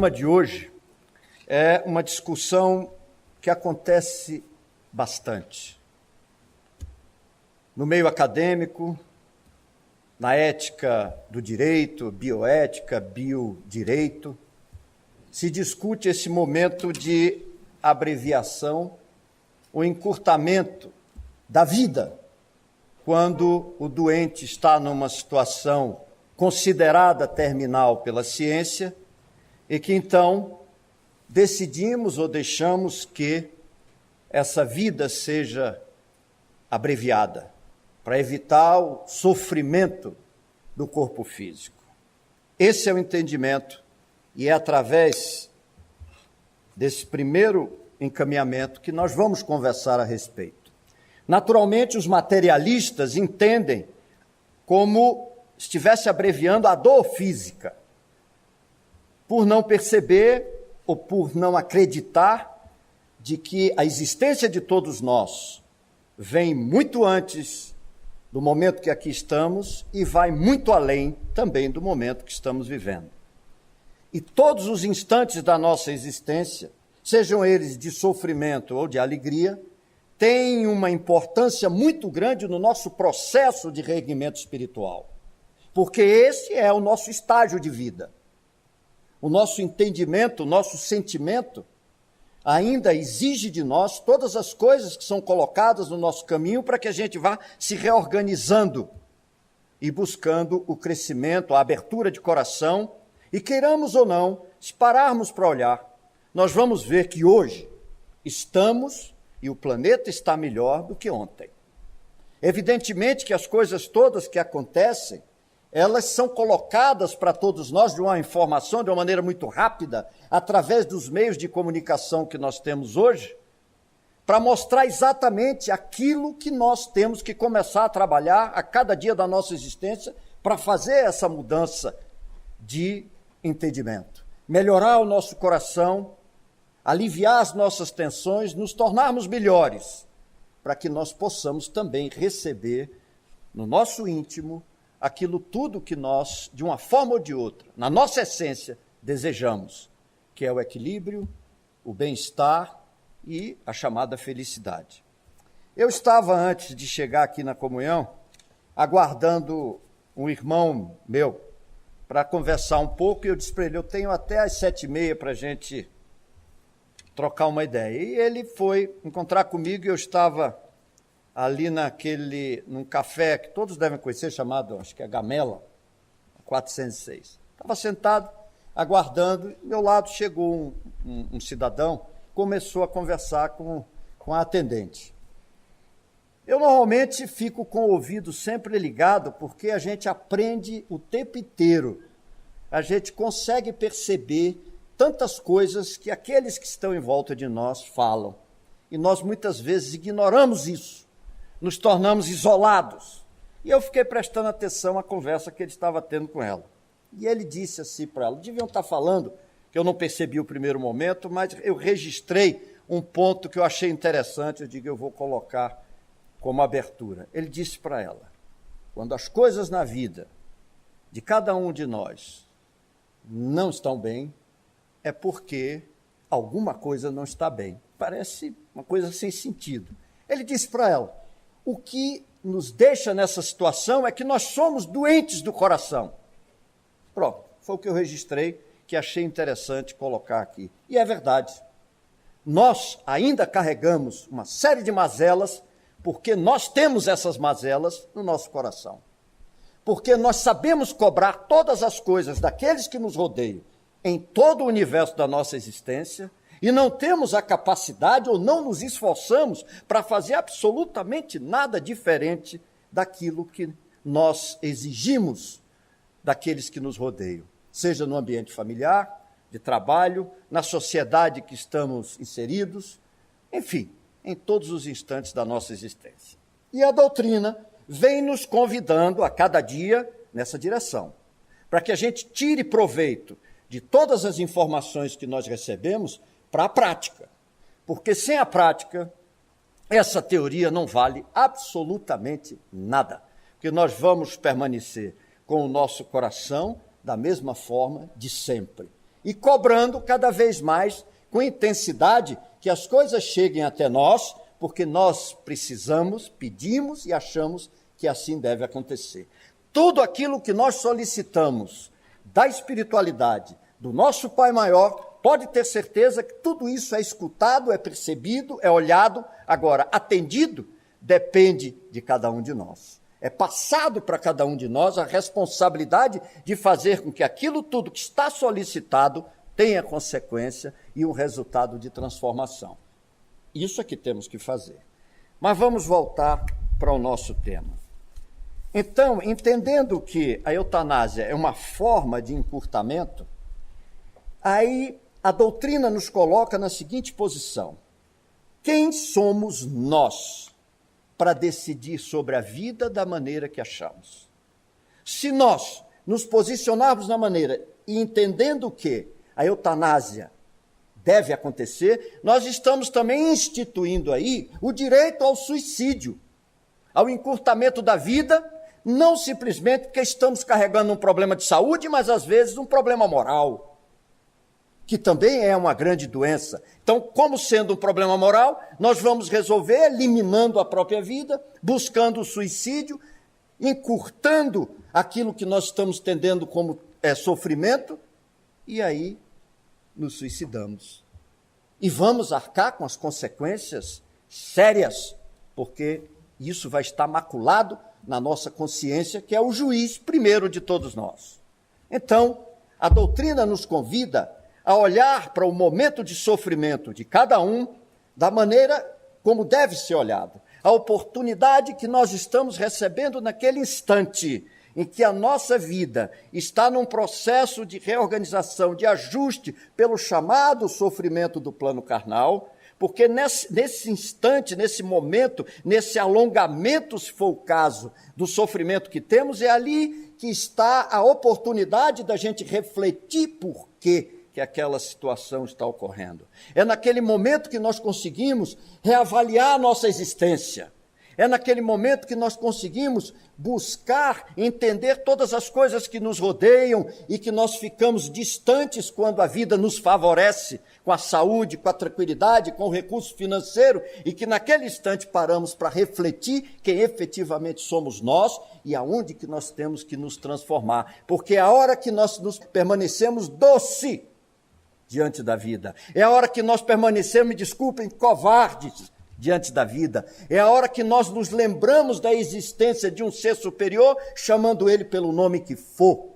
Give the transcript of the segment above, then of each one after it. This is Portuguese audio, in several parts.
tema de hoje é uma discussão que acontece bastante no meio acadêmico, na ética do direito, bioética, biodireito. Se discute esse momento de abreviação, o encurtamento da vida, quando o doente está numa situação considerada terminal pela ciência e que então decidimos ou deixamos que essa vida seja abreviada para evitar o sofrimento do corpo físico. Esse é o entendimento e é através desse primeiro encaminhamento que nós vamos conversar a respeito. Naturalmente, os materialistas entendem como estivesse abreviando a dor física, por não perceber ou por não acreditar de que a existência de todos nós vem muito antes do momento que aqui estamos e vai muito além também do momento que estamos vivendo. E todos os instantes da nossa existência, sejam eles de sofrimento ou de alegria, têm uma importância muito grande no nosso processo de reerguimento espiritual, porque esse é o nosso estágio de vida. O nosso entendimento, o nosso sentimento ainda exige de nós todas as coisas que são colocadas no nosso caminho para que a gente vá se reorganizando e buscando o crescimento, a abertura de coração. E queiramos ou não, se pararmos para olhar, nós vamos ver que hoje estamos e o planeta está melhor do que ontem. Evidentemente que as coisas todas que acontecem, elas são colocadas para todos nós de uma informação, de uma maneira muito rápida, através dos meios de comunicação que nós temos hoje, para mostrar exatamente aquilo que nós temos que começar a trabalhar a cada dia da nossa existência para fazer essa mudança de entendimento, melhorar o nosso coração, aliviar as nossas tensões, nos tornarmos melhores, para que nós possamos também receber no nosso íntimo aquilo tudo que nós, de uma forma ou de outra, na nossa essência, desejamos, que é o equilíbrio, o bem-estar e a chamada felicidade. Eu estava, antes de chegar aqui na comunhão, aguardando um irmão meu para conversar um pouco, e eu disse para ele, eu tenho até às 7h30 para a gente trocar uma ideia. E ele foi encontrar comigo e eu estava ali num café que todos devem conhecer, chamado, acho que é Gamela, 406. Estava sentado, aguardando, e ao meu lado chegou um cidadão, começou a conversar com a atendente. Eu normalmente fico com o ouvido sempre ligado, porque a gente aprende o tempo inteiro. A gente consegue perceber tantas coisas que aqueles que estão em volta de nós falam. E nós muitas vezes ignoramos isso. Nos tornamos isolados. E eu fiquei prestando atenção à conversa que ele estava tendo com ela. E ele disse assim para ela, deviam estar falando, que eu não percebi o primeiro momento, mas eu registrei um ponto que eu achei interessante, eu digo, eu vou colocar como abertura. Ele disse para ela, quando as coisas na vida de cada um de nós não estão bem, é porque alguma coisa não está bem. Parece uma coisa sem sentido. Ele disse para ela, o que nos deixa nessa situação é que nós somos doentes do coração. Pronto, foi o que eu registrei, que achei interessante colocar aqui. E é verdade. Nós ainda carregamos uma série de mazelas, porque nós temos essas mazelas no nosso coração. Porque nós sabemos cobrar todas as coisas daqueles que nos rodeiam em todo o universo da nossa existência, e não temos a capacidade ou não nos esforçamos para fazer absolutamente nada diferente daquilo que nós exigimos daqueles que nos rodeiam, seja no ambiente familiar, de trabalho, na sociedade que estamos inseridos, enfim, em todos os instantes da nossa existência. E a doutrina vem nos convidando a cada dia nessa direção, para que a gente tire proveito de todas as informações que nós recebemos para a prática. Porque sem a prática, essa teoria não vale absolutamente nada. Porque nós vamos permanecer com o nosso coração da mesma forma de sempre. e cobrando cada vez mais, com intensidade, que as coisas cheguem até nós, porque nós precisamos, pedimos e achamos que assim deve acontecer. Tudo aquilo que nós solicitamos da espiritualidade, do nosso Pai Maior, pode ter certeza que tudo isso é escutado, é percebido, é olhado. Agora, atendido, depende de cada um de nós. É passado para cada um de nós a responsabilidade de fazer com que aquilo tudo que está solicitado tenha consequência e um resultado de transformação. Isso é que temos que fazer. Mas vamos voltar para o nosso tema. Então, entendendo que a eutanásia é uma forma de encurtamento, aí a doutrina nos coloca na seguinte posição: quem somos nós para decidir sobre a vida da maneira que achamos? Se nós nos posicionarmos na maneira e entendendo que a eutanásia deve acontecer, nós estamos também instituindo aí o direito ao suicídio, ao encurtamento da vida, não simplesmente porque estamos carregando um problema de saúde, mas às vezes um problema moral, que também é uma grande doença. Então, como sendo um problema moral, nós vamos resolver eliminando a própria vida, buscando o suicídio, encurtando aquilo que nós estamos entendendo como sofrimento, e aí nos suicidamos. E vamos arcar com as consequências sérias, porque isso vai estar maculado na nossa consciência, que é o juiz primeiro de todos nós. Então, a doutrina nos convida a olhar para o momento de sofrimento de cada um da maneira como deve ser olhado. A oportunidade que nós estamos recebendo naquele instante em que a nossa vida está num processo de reorganização, de ajuste pelo chamado sofrimento do plano carnal, porque nesse instante, nesse momento, nesse alongamento, se for o caso, do sofrimento que temos, é ali que está a oportunidade da gente refletir por que aquela situação está ocorrendo. É naquele momento que nós conseguimos reavaliar a nossa existência. É naquele momento que nós conseguimos buscar entender todas as coisas que nos rodeiam e que nós ficamos distantes quando a vida nos favorece com a saúde, com a tranquilidade, com o recurso financeiro, e que naquele instante paramos para refletir quem efetivamente somos nós e aonde que nós temos que nos transformar. Porque é a hora que nós nos permanecemos doce diante da vida, é a hora que nós permanecemos, desculpem, covardes diante da vida, é a hora que nós nos lembramos da existência de um ser superior, chamando ele pelo nome que for,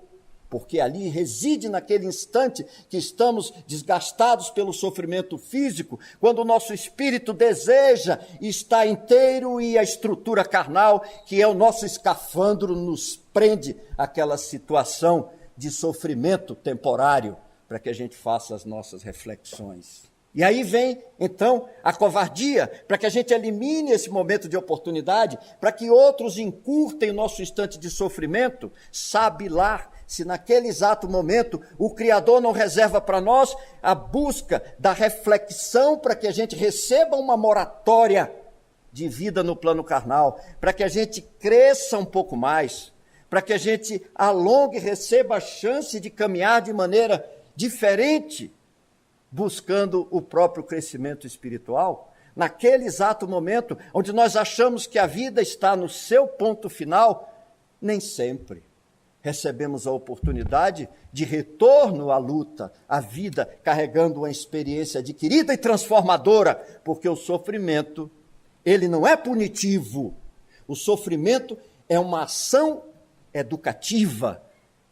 porque ali reside naquele instante que estamos desgastados pelo sofrimento físico, quando o nosso espírito deseja estar inteiro e a estrutura carnal, que é o nosso escafandro, nos prende àquela situação de sofrimento temporário, para que a gente faça as nossas reflexões. E aí vem, então, a covardia, para que a gente elimine esse momento de oportunidade, para que outros encurtem o nosso instante de sofrimento. Sabe lá se naquele exato momento o Criador não reserva para nós a busca da reflexão para que a gente receba uma moratória de vida no plano carnal, para que a gente cresça um pouco mais, para que a gente alongue e receba a chance de caminhar de maneira diferente, buscando o próprio crescimento espiritual, naquele exato momento onde nós achamos que a vida está no seu ponto final, nem sempre recebemos a oportunidade de retorno à luta, à vida, carregando uma experiência adquirida e transformadora, porque o sofrimento, ele não é punitivo, o sofrimento é uma ação educativa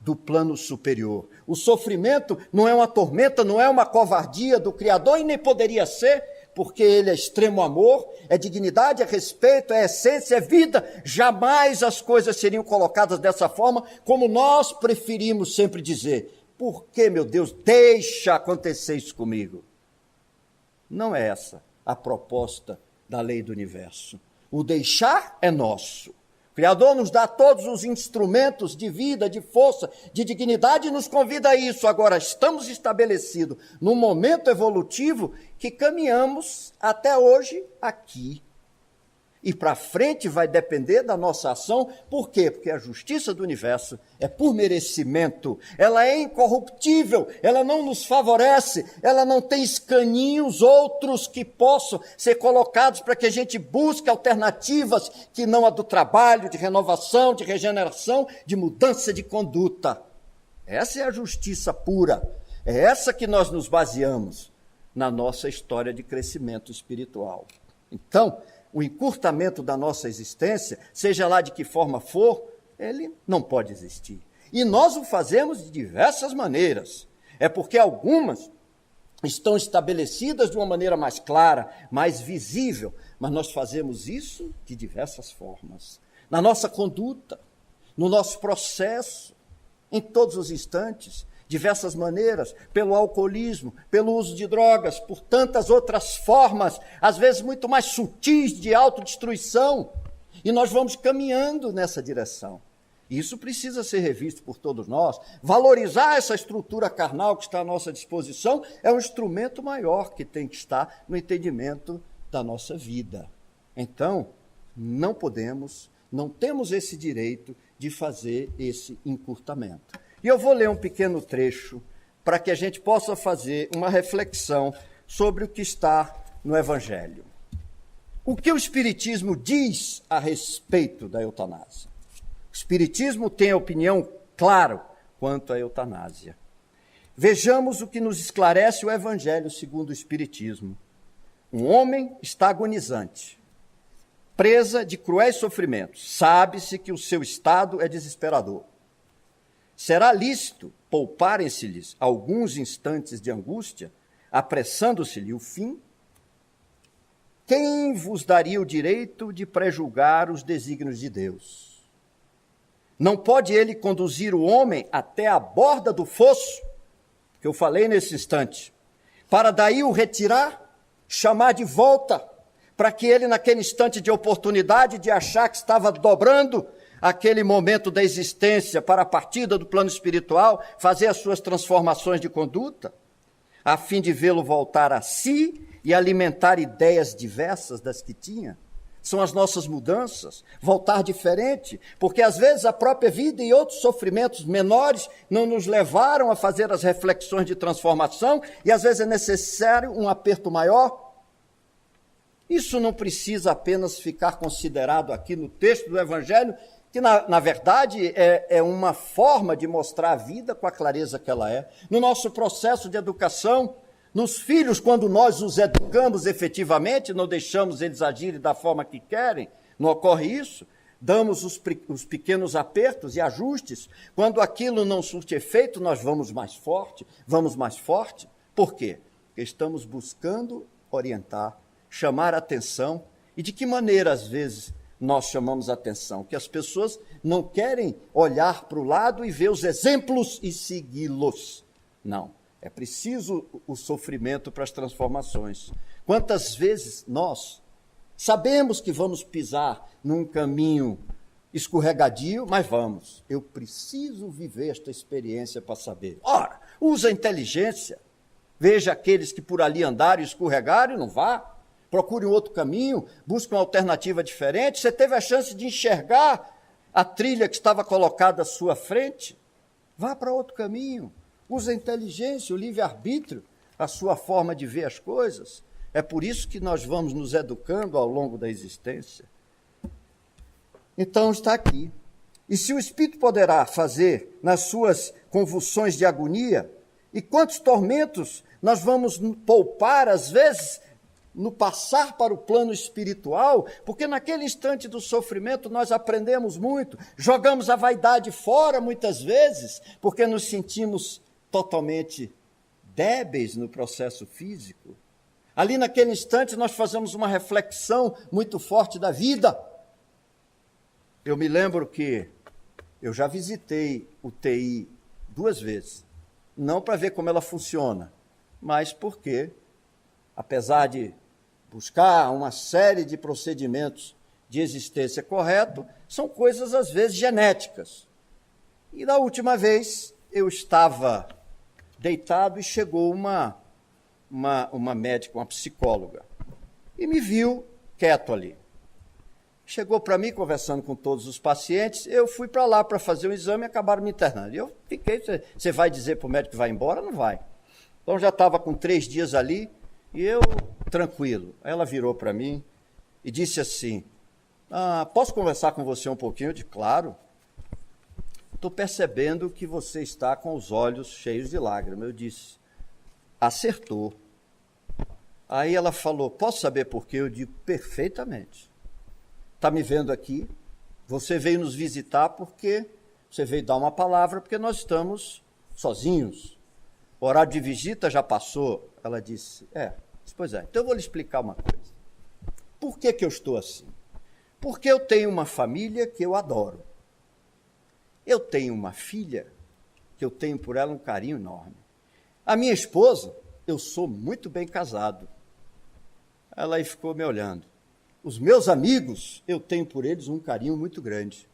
do plano superior. O sofrimento não é uma tormenta, não é uma covardia do Criador e nem poderia ser, porque ele é extremo amor, é dignidade, é respeito, é essência, é vida. Jamais as coisas seriam colocadas dessa forma, como nós preferimos sempre dizer. Por que, meu Deus, deixa acontecer isso comigo? Não é essa a proposta da lei do universo. O deixar é nosso. O Criador nos dá todos os instrumentos de vida, de força, de dignidade e nos convida a isso. Agora, estamos estabelecidos num momento evolutivo que caminhamos até hoje aqui. E para frente vai depender da nossa ação. Por quê? Porque a justiça do universo é por merecimento. Ela é incorruptível, ela não nos favorece, ela não tem escaninhos outros que possam ser colocados para que a gente busque alternativas que não a do trabalho, de renovação, de regeneração, de mudança de conduta. Essa é a justiça pura. É essa que nós nos baseamos na nossa história de crescimento espiritual. Então, o encurtamento da nossa existência, seja lá de que forma for, ele não pode existir. E nós o fazemos de diversas maneiras. É porque algumas estão estabelecidas de uma maneira mais clara, mais visível, mas nós fazemos isso de diversas formas. Na nossa conduta, no nosso processo, em todos os instantes, diversas maneiras, pelo alcoolismo, pelo uso de drogas, por tantas outras formas, às vezes muito mais sutis de autodestruição, e nós vamos caminhando nessa direção. Isso precisa ser revisto por todos nós. Valorizar essa estrutura carnal que está à nossa disposição é um instrumento maior que tem que estar no entendimento da nossa vida. Então, não podemos, não temos esse direito de fazer esse encurtamento. E eu vou ler um pequeno trecho para que a gente possa fazer uma reflexão sobre o que está no Evangelho. O que o Espiritismo diz a respeito da eutanásia? O Espiritismo tem a opinião clara quanto à eutanásia. Vejamos o que nos esclarece o Evangelho segundo o Espiritismo. Um homem está agonizante, presa de cruéis sofrimentos. Sabe-se que o seu estado é desesperador. Será lícito pouparem-se-lhes alguns instantes de angústia, apressando-se-lhe o fim? Quem vos daria o direito de prejulgar os desígnios de Deus? Não pode ele conduzir o homem até a borda do fosso, que eu falei nesse instante, para daí o retirar, chamar de volta, para que ele, naquele instante de oportunidade de achar que estava dobrando aquele momento da existência para a partida do plano espiritual, fazer as suas transformações de conduta, a fim de vê-lo voltar a si e alimentar ideias diversas das que tinha? São as nossas mudanças, voltar diferente, porque às vezes a própria vida e outros sofrimentos menores não nos levaram a fazer as reflexões de transformação e às vezes é necessário um aperto maior. Isso não precisa apenas ficar considerado aqui no texto do Evangelho, que na verdade é uma forma de mostrar a vida com a clareza que ela é. No nosso processo de educação, nos filhos, quando nós os educamos efetivamente, não deixamos eles agirem da forma que querem, não ocorre isso, damos os pequenos apertos e ajustes. Quando aquilo não surte efeito, nós vamos mais forte. Por quê? Porque estamos buscando orientar, chamar a atenção. E de que maneira, às vezes, nós chamamos a atenção? Que as pessoas não querem olhar para o lado e ver os exemplos e segui-los. Não. É preciso o sofrimento para as transformações. Quantas vezes nós sabemos que vamos pisar num caminho escorregadio, mas vamos. Eu preciso viver esta experiência para saber. Ora, usa a inteligência. Veja aqueles que por ali andaram e escorregaram e não vá. Procure um outro caminho, busque uma alternativa diferente. Você teve a chance de enxergar a trilha que estava colocada à sua frente. Vá para outro caminho. Use a inteligência, o livre-arbítrio, a sua forma de ver as coisas. É por isso que nós vamos nos educando ao longo da existência. Então está aqui. E se o Espírito poderá fazer nas suas convulsões de agonia, e quantos tormentos nós vamos poupar, às vezes, no passar para o plano espiritual, porque naquele instante do sofrimento nós aprendemos muito, jogamos a vaidade fora muitas vezes, porque nos sentimos totalmente débeis no processo físico. Ali naquele instante nós fazemos uma reflexão muito forte da vida. Eu me lembro que eu já visitei o TI 2 vezes, não para ver como ela funciona, mas porque, apesar de buscar uma série de procedimentos de existência correto, são coisas às vezes genéticas. E da última vez eu estava deitado e chegou uma médica, uma psicóloga, e me viu quieto ali. chegou para mim, conversando com todos os pacientes, eu fui para lá para fazer um exame e acabaram me internando. E eu fiquei, você vai dizer para o médico que vai embora? Não vai. Então já estava com 3 dias ali e eu tranquilo. Aí ela virou para mim e disse assim, posso conversar com você um pouquinho? Eu disse, claro. Estou percebendo que você está com os olhos cheios de lágrimas. Eu disse, acertou. Aí ela falou, posso saber por quê? Eu digo, perfeitamente. Está me vendo aqui, você veio nos visitar porque você veio dar uma palavra, porque nós estamos sozinhos. O horário de visita já passou. Ela disse, pois é, então eu vou lhe explicar uma coisa. Por que eu estou assim? Porque eu tenho uma família que eu adoro. Eu tenho uma filha que eu tenho por ela um carinho enorme. A minha esposa, eu sou muito bem casado. Ela aí ficou me olhando. Os meus amigos, eu tenho por eles um carinho muito grande.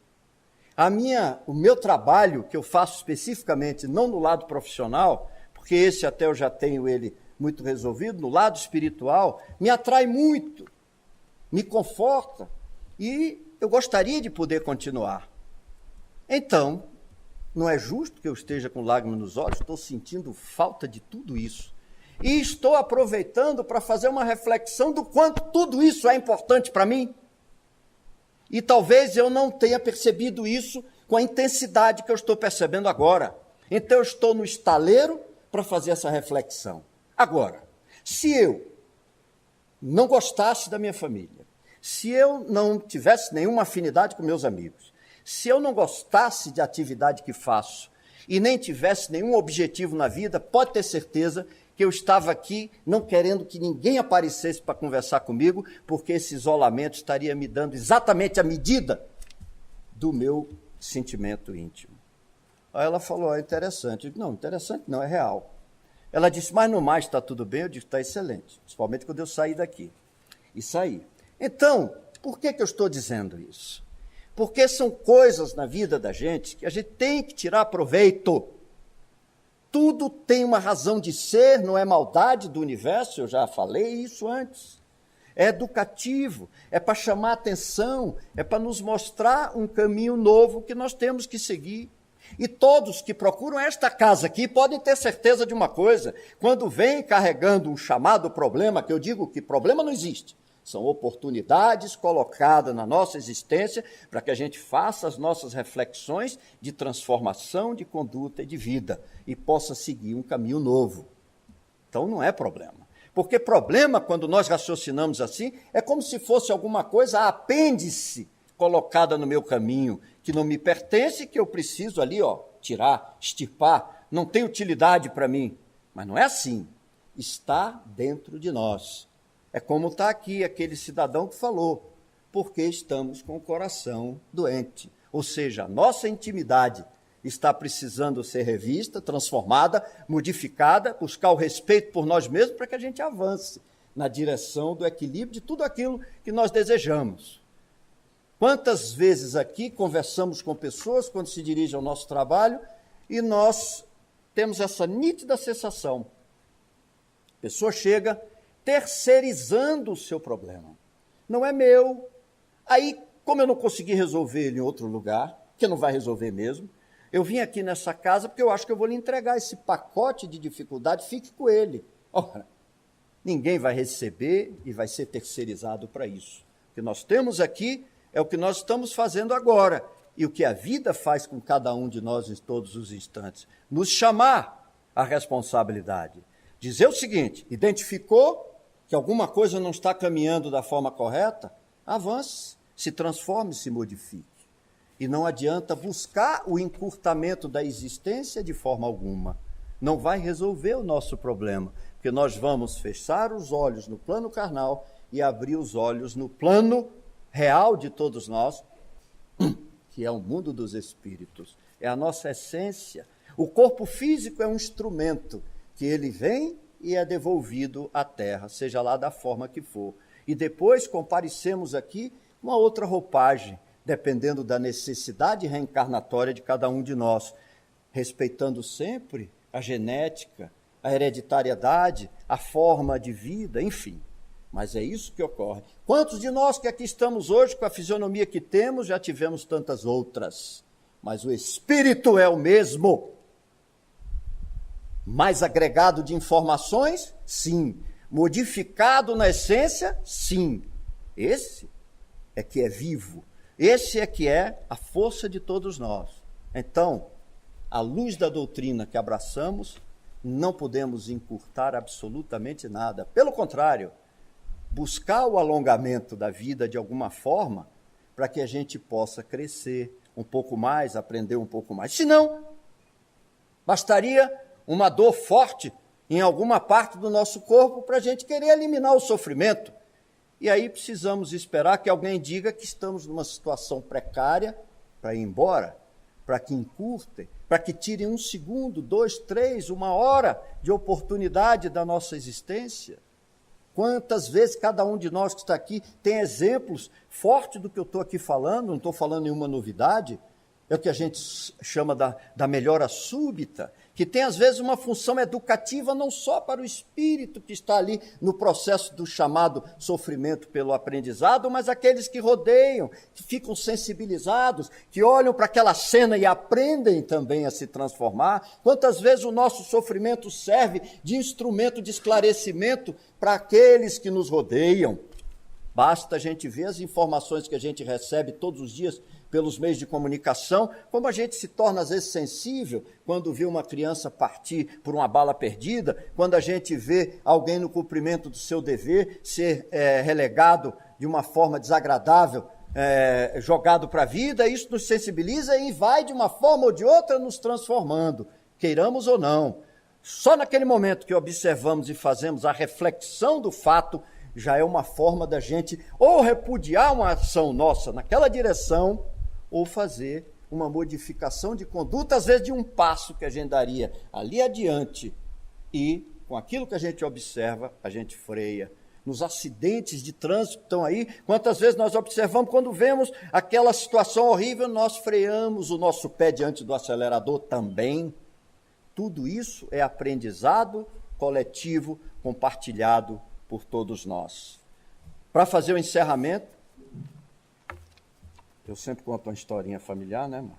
O meu trabalho, que eu faço especificamente, não no lado profissional, porque esse até eu já tenho ele muito resolvido, no lado espiritual, me atrai muito, me conforta e eu gostaria de poder continuar. Então, não é justo que eu esteja com lágrimas nos olhos, estou sentindo falta de tudo isso. E estou aproveitando para fazer uma reflexão do quanto tudo isso é importante para mim. E talvez eu não tenha percebido isso com a intensidade que eu estou percebendo agora. Então eu estou no estaleiro para fazer essa reflexão. Agora, se eu não gostasse da minha família, se eu não tivesse nenhuma afinidade com meus amigos, se eu não gostasse de atividade que faço e nem tivesse nenhum objetivo na vida, pode ter certeza que eu estava aqui não querendo que ninguém aparecesse para conversar comigo, porque esse isolamento estaria me dando exatamente a medida do meu sentimento íntimo. Aí ela falou, interessante. Eu disse, não, interessante não, é real. Ela disse, mas no mais está tudo bem? Eu disse, está excelente, principalmente quando eu saí daqui. E saí. Então, por que eu estou dizendo isso? Porque são coisas na vida da gente que a gente tem que tirar proveito. Tudo tem uma razão de ser, não é maldade do universo, eu já falei isso antes. É educativo, é para chamar atenção, é para nos mostrar um caminho novo que nós temos que seguir. E todos que procuram esta casa aqui podem ter certeza de uma coisa, quando vêm carregando um chamado problema, que eu digo que problema não existe, são oportunidades colocadas na nossa existência para que a gente faça as nossas reflexões de transformação de conduta e de vida e possa seguir um caminho novo. Então não é problema. Porque problema, quando nós raciocinamos assim, é como se fosse alguma coisa apêndice colocada no meu caminho, que não me pertence, que eu preciso ali, tirar, extirpar, não tem utilidade para mim. Mas não é assim. Está dentro de nós. É como está aqui aquele cidadão que falou, porque estamos com o coração doente. Ou seja, a nossa intimidade está precisando ser revista, transformada, modificada, buscar o respeito por nós mesmos para que a gente avance na direção do equilíbrio de tudo aquilo que nós desejamos. Quantas vezes aqui conversamos com pessoas quando se dirigem ao nosso trabalho e nós temos essa nítida sensação. A pessoa chega terceirizando o seu problema. Não é meu. Aí, como eu não consegui resolver ele em outro lugar, que não vai resolver mesmo, eu vim aqui nessa casa porque eu acho que eu vou lhe entregar esse pacote de dificuldade, fique com ele. Ora, ninguém vai receber e vai ser terceirizado para isso. O que nós temos aqui é o que nós estamos fazendo agora e o que a vida faz com cada um de nós em todos os instantes. Nos chamar à responsabilidade. Dizer o seguinte, identificou que alguma coisa não está caminhando da forma correta, avance, se transforme, se modifique. E não adianta buscar o encurtamento da existência de forma alguma. Não vai resolver o nosso problema, porque nós vamos fechar os olhos no plano carnal e abrir os olhos no plano real de todos nós, que é o mundo dos espíritos. É a nossa essência. O corpo físico é um instrumento que ele vem e é devolvido à terra, seja lá da forma que for. E depois comparecemos aqui uma outra roupagem, dependendo da necessidade reencarnatória de cada um de nós, respeitando sempre a genética, a hereditariedade, a forma de vida, enfim. Mas é isso que ocorre. Quantos de nós que aqui estamos hoje, com a fisionomia que temos, já tivemos tantas outras? Mas o espírito é o mesmo. Mais agregado de informações? Sim. Modificado na essência? Sim. Esse é que é vivo. Esse é que é a força de todos nós. Então, à luz da doutrina que abraçamos, não podemos encurtar absolutamente nada. Pelo contrário, buscar o alongamento da vida de alguma forma para que a gente possa crescer um pouco mais, aprender um pouco mais. Se não, bastaria uma dor forte em alguma parte do nosso corpo para a gente querer eliminar o sofrimento. E aí precisamos esperar que alguém diga que estamos numa situação precária para ir embora, para que encurtem, para que tirem 1 segundo, 2, 3, 1 hora de oportunidade da nossa existência. Quantas vezes cada um de nós que está aqui tem exemplos fortes do que eu estou aqui falando, não estou falando nenhuma novidade, é o que a gente chama da melhora súbita, que tem às vezes uma função educativa não só para o espírito que está ali no processo do chamado sofrimento pelo aprendizado, mas aqueles que rodeiam, que ficam sensibilizados, que olham para aquela cena e aprendem também a se transformar. Quantas vezes o nosso sofrimento serve de instrumento de esclarecimento para aqueles que nos rodeiam. Basta a gente ver as informações que a gente recebe todos os dias pelos meios de comunicação, como a gente se torna às vezes sensível quando vê uma criança partir por uma bala perdida, quando a gente vê alguém no cumprimento do seu dever ser relegado de uma forma desagradável, jogado para a vida, isso nos sensibiliza e vai de uma forma ou de outra nos transformando, queiramos ou não. Só naquele momento que observamos e fazemos a reflexão do fato, já é uma forma da gente ou repudiar uma ação nossa naquela direção, ou fazer uma modificação de conduta, às vezes de um passo que a gente daria ali adiante, e com aquilo que a gente observa, a gente freia. Nos acidentes de trânsito que estão aí, quantas vezes nós observamos, quando vemos aquela situação horrível, nós freamos o nosso pé diante do acelerador também. Tudo isso é aprendizado coletivo, compartilhado por todos nós. Para fazer o encerramento, eu sempre conto uma historinha familiar, né, mãe?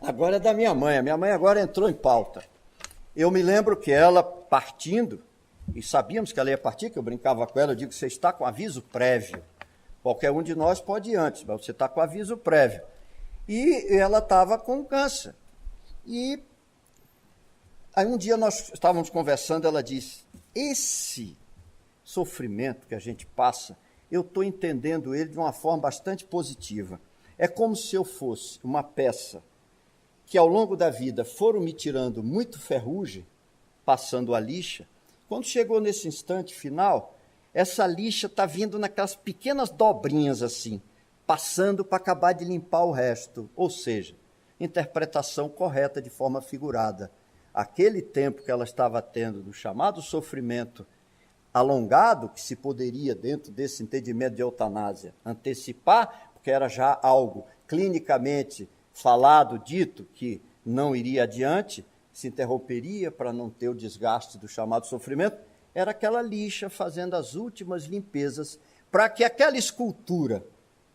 Agora é da minha mãe. A minha mãe agora entrou em pauta. Eu me lembro que ela partindo, e sabíamos que ela ia partir, que eu brincava com ela, eu digo, você está com aviso prévio. Qualquer um de nós pode ir antes, mas você está com aviso prévio. E ela estava com câncer. E aí um dia nós estávamos conversando, ela disse, esse sofrimento que a gente passa, eu estou entendendo ele de uma forma bastante positiva. É como se eu fosse uma peça que ao longo da vida foram me tirando muito ferrugem, passando a lixa. Quando chegou nesse instante final, essa lixa está vindo naquelas pequenas dobrinhas assim, passando para acabar de limpar o resto. Ou seja, interpretação correta de forma figurada. Aquele tempo que ela estava tendo do chamado sofrimento alongado, que se poderia, dentro desse entendimento de eutanásia, antecipar, porque era já algo clinicamente falado, dito, que não iria adiante, se interromperia para não ter o desgaste do chamado sofrimento, era aquela lixa fazendo as últimas limpezas para que aquela escultura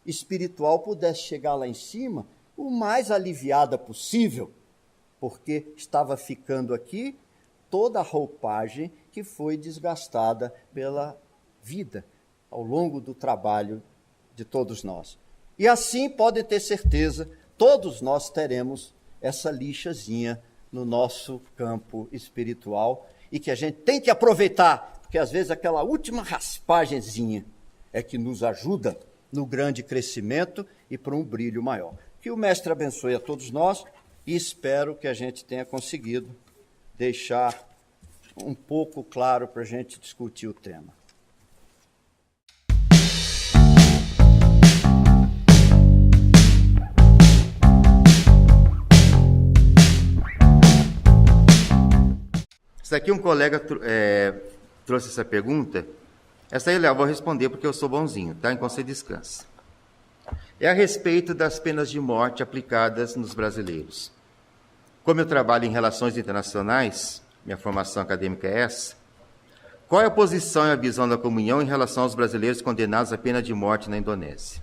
espiritual pudesse chegar lá em cima o mais aliviada possível, porque estava ficando aqui toda a roupagem que foi desgastada pela vida ao longo do trabalho de todos nós. E assim, podem ter certeza, todos nós teremos essa lixazinha no nosso campo espiritual e que a gente tem que aproveitar, porque às vezes aquela última raspagenzinha é que nos ajuda no grande crescimento e para um brilho maior. Que o Mestre abençoe a todos nós e espero que a gente tenha conseguido deixar um pouco claro para a gente discutir o tema. Isso aqui um colega trouxe essa pergunta. Essa aí eu vou responder porque eu sou bonzinho, tá? Então você descansa. É a respeito das penas de morte aplicadas nos brasileiros. Como eu trabalho em relações internacionais, minha formação acadêmica é essa, Qual é a posição e a visão da comunhão em relação aos brasileiros condenados à pena de morte na Indonésia?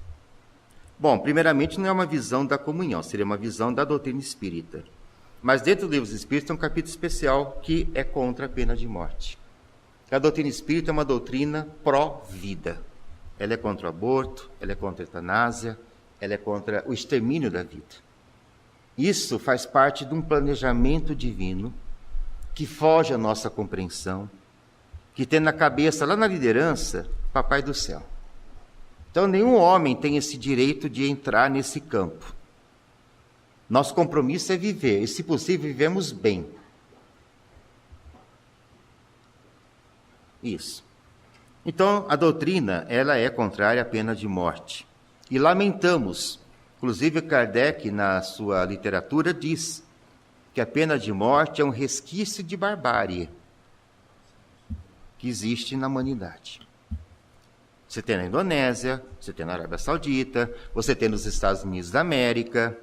Bom, primeiramente não é uma visão da comunhão, seria uma visão da doutrina espírita. Mas dentro do livro dos Espíritos tem um capítulo especial que é contra a pena de morte. A doutrina espírita é uma doutrina pró-vida. Ela é contra o aborto, ela é contra a eutanásia, ela é contra o extermínio da vida. Isso faz parte de um planejamento divino que foge à nossa compreensão, que tem na cabeça, lá na liderança, Papai do Céu. Então, nenhum homem tem esse direito de entrar nesse campo. Nosso compromisso é viver, e se possível, vivemos bem. Isso. Então, a doutrina, ela é contrária à pena de morte. E lamentamos, inclusive Kardec, na sua literatura, diz que a pena de morte é um resquício de barbárie que existe na humanidade. Você tem na Indonésia, você tem na Arábia Saudita, você tem nos Estados Unidos da América,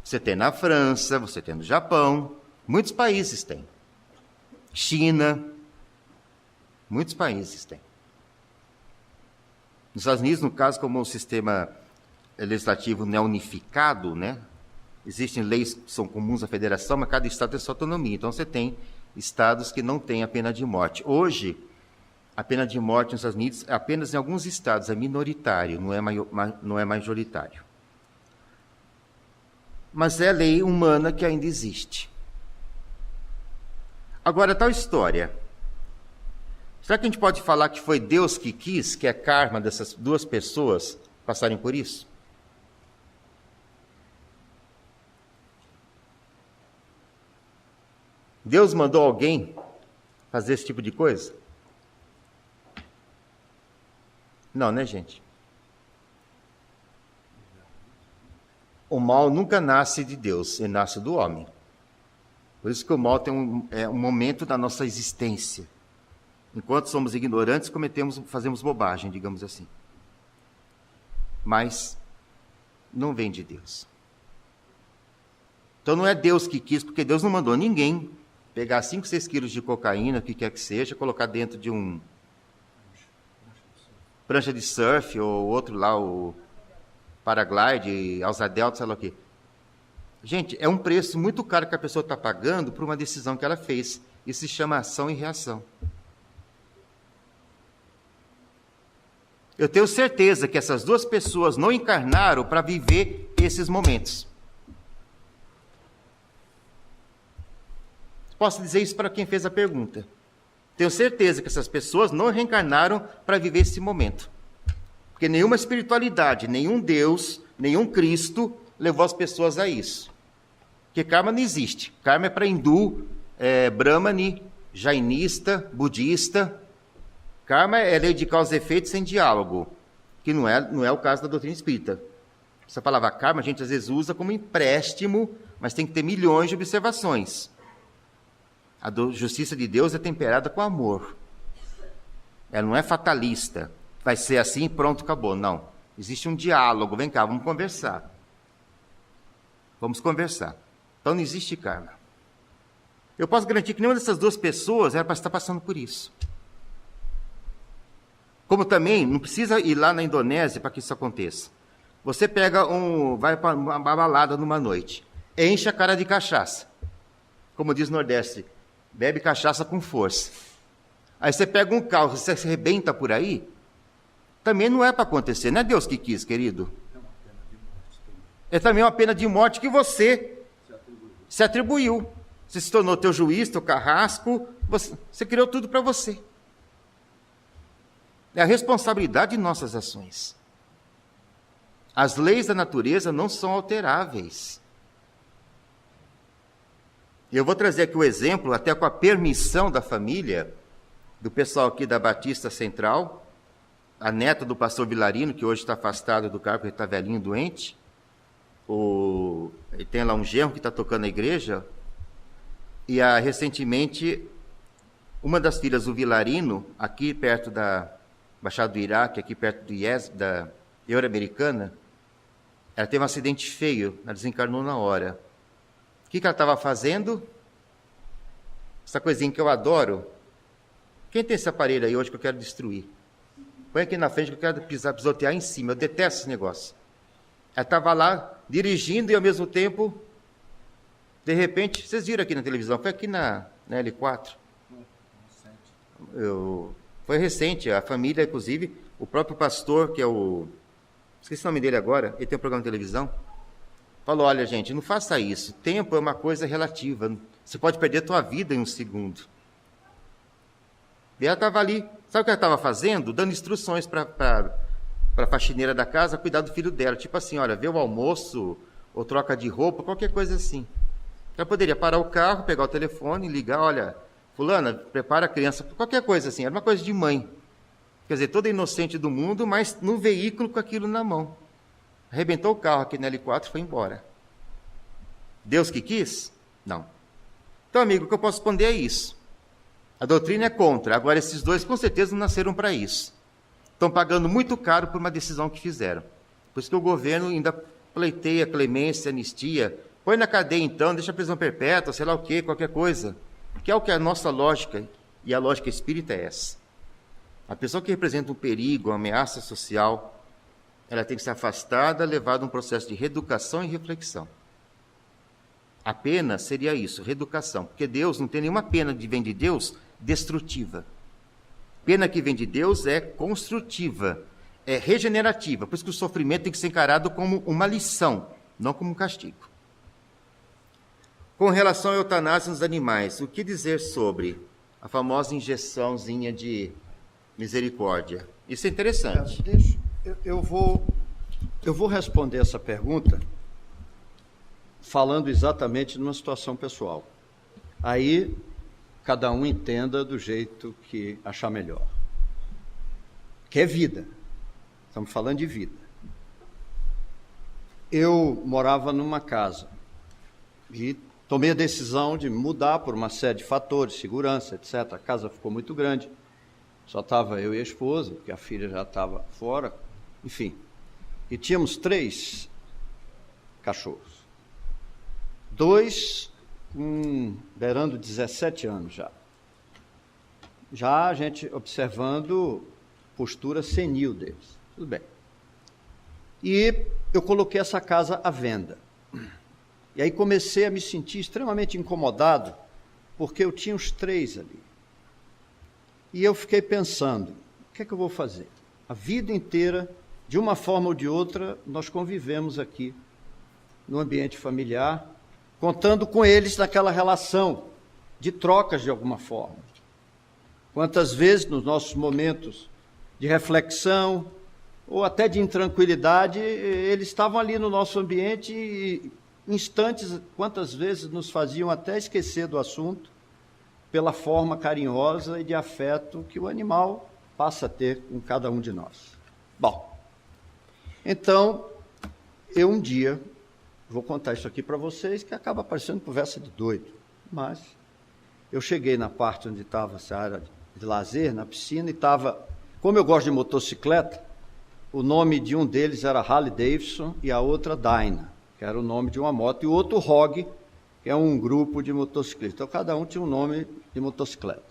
você tem na França, você tem no Japão, muitos países têm. China, muitos países têm. Nos Estados Unidos, no caso, como o sistema legislativo não é unificado, né? Existem leis que são comuns à federação, mas cada estado tem sua autonomia. Então, você tem estados que não têm a pena de morte. Hoje, a pena de morte nos Estados Unidos, apenas em alguns estados, é minoritário, não é majoritário. Mas é lei humana que ainda existe. Agora, tal história. Será que a gente pode falar que foi Deus que quis, que é karma dessas duas pessoas passarem por isso? Deus mandou alguém fazer esse tipo de coisa? Não, né, gente? O mal nunca nasce de Deus, ele nasce do homem. Por isso que o mal tem um momento da nossa existência. Enquanto somos ignorantes, fazemos bobagem, digamos assim. Mas não vem de Deus. Então não é Deus que quis, porque Deus não mandou ninguém pegar 5, 6 quilos de cocaína, o que quer que seja, colocar dentro de prancha de surf, ou outro lá, o paraglide, asa delta, sei lá o quê. Gente, é um preço muito caro que a pessoa está pagando por uma decisão que ela fez. Isso se chama ação e reação. Eu tenho certeza que essas duas pessoas não encarnaram para viver esses momentos. Posso dizer isso para quem fez a pergunta. Tenho certeza que essas pessoas não reencarnaram para viver esse momento. Porque nenhuma espiritualidade, nenhum Deus, nenhum Cristo levou as pessoas a isso. Porque karma não existe. Karma é para hindu, brahmane, jainista, budista. Karma é lei de causa e efeito sem diálogo, que não é o caso da doutrina espírita. Essa palavra karma a gente às vezes usa como empréstimo, mas tem que ter milhões de observações. A justiça de Deus é temperada com amor. Ela não é fatalista. Vai ser assim, pronto, acabou. Não. Existe um diálogo. Vem cá, vamos conversar. Vamos conversar. Então não existe karma. Eu posso garantir que nenhuma dessas duas pessoas era para estar passando por isso. Como também, não precisa ir lá na Indonésia para que isso aconteça. Você vai para uma balada numa noite, enche a cara de cachaça. Como diz o Nordeste, bebe cachaça com força. Aí você pega um carro, você se arrebenta por aí, também não é para acontecer. Não é Deus que quis, querido. É também uma pena de morte que você se atribuiu. Você se tornou teu juiz, teu carrasco, você criou tudo para você. É a responsabilidade de nossas ações. As leis da natureza não são alteráveis. Eu vou trazer aqui o exemplo, até com a permissão da família, do pessoal aqui da Batista Central, a neta do pastor Vilarino, que hoje está afastado do cargo, porque está velhinho, doente. Ele tem lá um genro que está tocando a igreja. E recentemente, uma das filhas do Vilarino, aqui perto da Baixada do Iraque, aqui perto do IES, da Euro-Americana, ela teve um acidente feio, ela desencarnou na hora. O que ela estava fazendo? Essa coisinha que eu adoro. Quem tem esse aparelho aí hoje que eu quero destruir? Põe aqui na frente que eu quero pisotear em cima. Eu detesto esse negócio. Ela estava lá, dirigindo e ao mesmo tempo, de repente, vocês viram aqui na televisão, foi aqui na L4. Foi recente, a família, inclusive, o próprio pastor, que é esqueci o nome dele agora, ele tem um programa de televisão, falou, olha gente, não faça isso, tempo é uma coisa relativa, você pode perder a tua vida em um segundo. E ela estava ali, sabe o que ela estava fazendo? Dando instruções para a faxineira da casa cuidar do filho dela, tipo assim, olha, vê o almoço, ou troca de roupa, qualquer coisa assim. Ela poderia parar o carro, pegar o telefone, ligar, olha, fulana, prepara a criança, qualquer coisa assim, era uma coisa de mãe. Quer dizer, toda inocente do mundo, mas num veículo com aquilo na mão. Arrebentou o carro aqui na L4 e foi embora. Deus que quis? Não. Então, amigo, o que eu posso responder é isso. A doutrina é contra. Agora, esses dois com certeza não nasceram para isso. Estão pagando muito caro por uma decisão que fizeram. Por isso que o governo ainda pleiteia clemência, anistia. Põe na cadeia então, deixa a prisão perpétua, sei lá o quê, qualquer coisa. Que é o que a nossa lógica, e a lógica espírita é essa. A pessoa que representa um perigo, uma ameaça social, ela tem que ser afastada, levada a um processo de reeducação e reflexão. A pena seria isso, reeducação, porque Deus não tem nenhuma pena que vem de Deus destrutiva. Pena que vem de Deus é construtiva, é regenerativa, por isso que o sofrimento tem que ser encarado como uma lição, não como um castigo. Com relação à eutanásia nos animais, o que dizer sobre a famosa injeçãozinha de misericórdia? Isso é interessante. Eu vou responder essa pergunta falando exatamente numa situação pessoal. Aí, cada um entenda do jeito que achar melhor. Que é vida. Estamos falando de vida. Eu morava numa casa e tomei a decisão de mudar por uma série de fatores, segurança, etc. A casa ficou muito grande. Só estava eu e a esposa, porque a filha já estava fora. Enfim. E tínhamos 3 cachorros. 2 beirando 17 anos já. Já a gente observando postura senil deles. Tudo bem. E eu coloquei essa casa à venda. E aí comecei a me sentir extremamente incomodado, porque eu tinha os 3 ali. E eu fiquei pensando, o que é que eu vou fazer? A vida inteira, de uma forma ou de outra, nós convivemos aqui, no ambiente familiar, contando com eles naquela relação de trocas de alguma forma. Quantas vezes, nos nossos momentos de reflexão, ou até de intranquilidade, eles estavam ali no nosso ambiente e instantes, quantas vezes nos faziam até esquecer do assunto, pela forma carinhosa e de afeto que o animal passa a ter com cada um de nós. Bom, então, eu um dia, vou contar isso aqui para vocês, que acaba parecendo conversa de doido, mas eu cheguei na parte onde estava essa área de lazer, na piscina, e estava, como eu gosto de motocicleta, o nome de um deles era Harley Davidson e a outra Dyna, que era o nome de uma moto, e o outro ROG, que é um grupo de motociclistas. Então, cada um tinha um nome de motocicleta.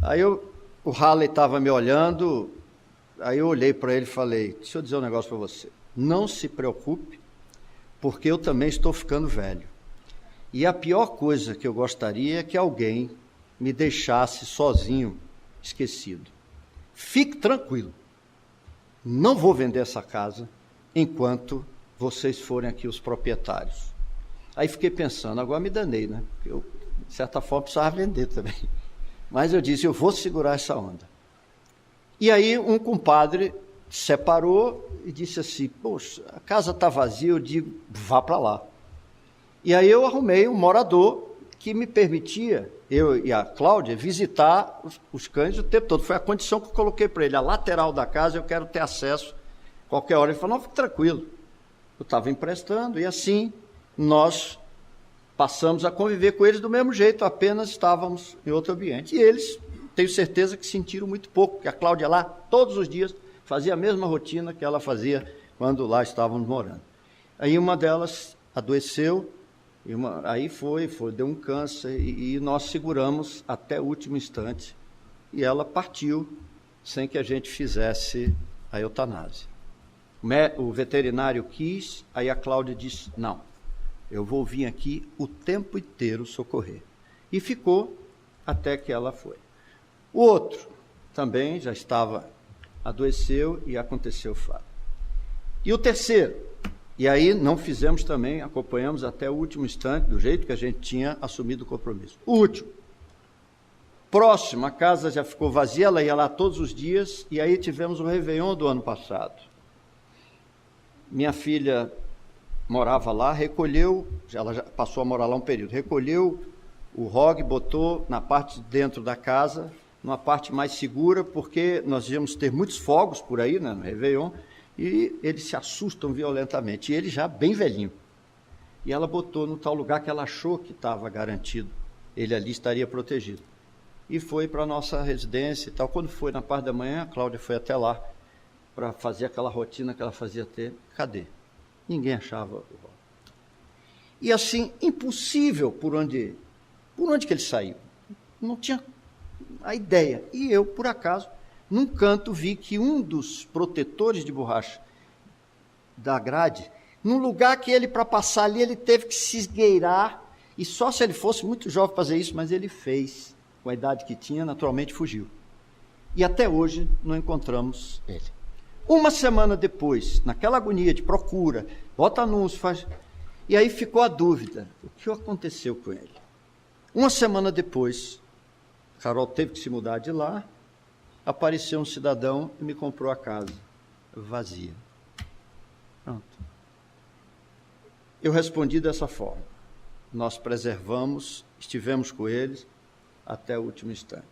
Aí o Harley estava me olhando, aí eu olhei para ele e falei, deixa eu dizer um negócio para você, não se preocupe, porque eu também estou ficando velho. E a pior coisa que eu gostaria é que alguém me deixasse sozinho, esquecido. Fique tranquilo, não vou vender essa casa enquanto vocês forem aqui os proprietários. Aí fiquei pensando, agora me danei, né? Porque eu, de certa forma, precisava vender também. Mas eu disse, eu vou segurar essa onda. E aí um compadre separou e disse assim, poxa, a casa está vazia, eu digo, vá para lá. E aí eu arrumei um morador que me permitia, eu e a Cláudia, visitar os cães o tempo todo. Foi a condição que eu coloquei para ele, a lateral da casa, eu quero ter acesso qualquer hora. Ele falou, não, fique tranquilo. Eu estava emprestando e assim nós passamos a conviver com eles do mesmo jeito, apenas estávamos em outro ambiente. E eles, tenho certeza que sentiram muito pouco, porque a Cláudia lá, todos os dias, fazia a mesma rotina que ela fazia quando lá estávamos morando. Aí uma delas adoeceu, aí foi, deu um câncer, e nós seguramos até o último instante e ela partiu sem que a gente fizesse a eutanásia. O veterinário quis, aí a Cláudia disse, não, eu vou vir aqui o tempo inteiro socorrer. E ficou até que ela foi. O outro também já adoeceu e aconteceu o fato. E o terceiro, e aí não fizemos também, acompanhamos até o último instante, do jeito que a gente tinha assumido o compromisso. O último, próximo, a casa já ficou vazia, ela ia lá todos os dias, e aí tivemos o Réveillon do ano passado. Minha filha morava lá, ela já passou a morar lá um período, recolheu o ROG, botou na parte de dentro da casa, numa parte mais segura, porque nós íamos ter muitos fogos por aí, né, no Réveillon, e eles se assustam violentamente, e ele já bem velhinho. E ela botou no tal lugar que ela achou que estava garantido, ele ali estaria protegido. E foi para a nossa residência e tal. Quando foi na parte da manhã, a Cláudia foi até lá para fazer aquela rotina que ela fazia ter. Cadê? Ninguém achava o ROG. E assim, impossível por onde que ele saiu. Não tinha a ideia. E eu, por acaso, num canto vi que um dos protetores de borracha da grade, num lugar que ele, para passar ali, ele teve que se esgueirar, e só se ele fosse muito jovem fazer isso, mas ele fez, com a idade que tinha, naturalmente fugiu. E até hoje não encontramos ele. Uma semana depois, naquela agonia de procura, bota anúncio, faz... E aí ficou a dúvida, o que aconteceu com ele? Uma semana depois, Carol teve que se mudar de lá, apareceu um cidadão e me comprou a casa, vazia. Pronto. Eu respondi dessa forma. Nós preservamos, estivemos com eles até o último instante.